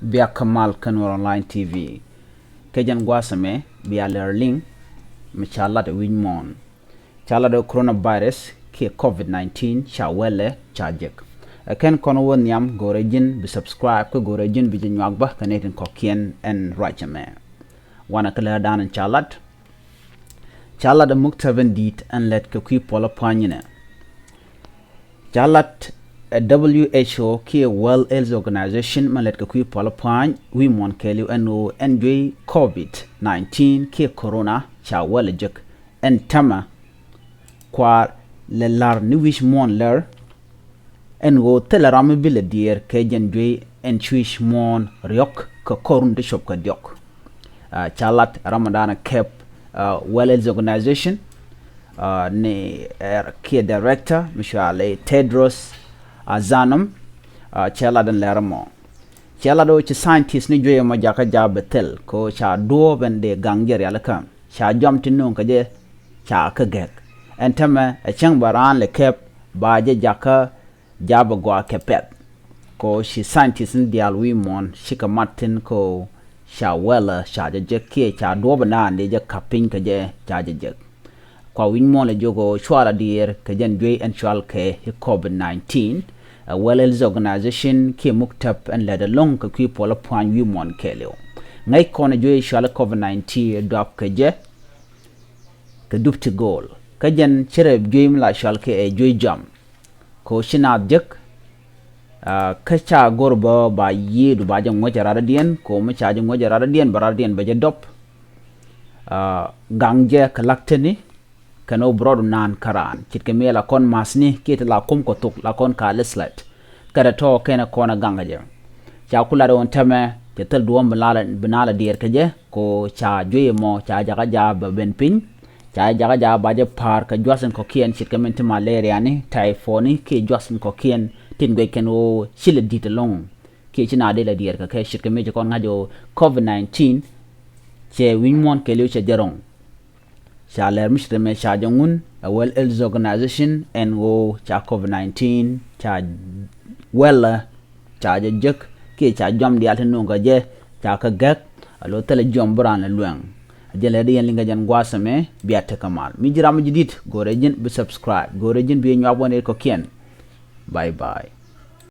bia kamal kanwar online tv kejan gwasame bia learning mchala de winmon chala de coronavirus ke covid-19 chawele chajek ken kono won yam gorejin bi subscribe ko gorejin bi nyagba kanetin kokien en rachame wana kala dan chalat chala de Muktäp dit en let ko ki pola panyine chalat WHO ki World Health Organization malet ko pola pan wi mon kelu eno enjoy covid-19 ki corona cha walejek en tama kwa le lar ni wish mon ler en go teleram bile dier ke jenjoy en wish mon riok ko korun de shop ka diok chalat ramadana kep World Health Organization ni ki director mishale Tedros Azanam chala dan leramo chala do ci scientist ni joye ma jaka jabetel ko cha do bende gangjer yala kam cha jamti non ka je cha ka gek entama a chang baran le kep ba je jaka jaba go kepet ko shi scientist ni dial wi mon shika martin ko cha wela cha je ke cha do bana ne je kapin ka je cha je kwa win mon le jogo chwala dier ka jen joy en chwal ke covid-19 World Health Organization ki Muktäp en leda long ka ki pola pwan wi mon keleo ngai kona joy shala covid-19 dop ka je ka dupti gol ka jen chere joy mla shal ke e joy jam ko shina jek ka cha gorba ba yedu ba jang ngoja rada dien ko ma cha jang ngoja rada dien barada dien ba je dop gangje kalakteni kano broad nan karan chitke mela kon masni kit la kom ko tok la kon ka leslet kada to kena kona gangaje cha kula don tame tetel duom binala dier keje ko cha joye mo cha jaga ja ba ben pin cha jaga ja ba je par ka jwasen ko kien chitke mente malaria ni typhoid ki jwasen ko kien tin gwe keno chile ditelong ki china de la dier ka ke chitke me kon ngajo covid-19 che winmon kelio che jarong cha ler mishte me cha jongun a World Health Organization and go cha covid-19 cha wella cha jek ki cha jom di alten no je cha ka gak alo tele jom bran le luang jele de yen linga jan gwasame biata kamal mi jiram jidit gorejin bi subscribe gorejin bi nyabone ko kien bye bye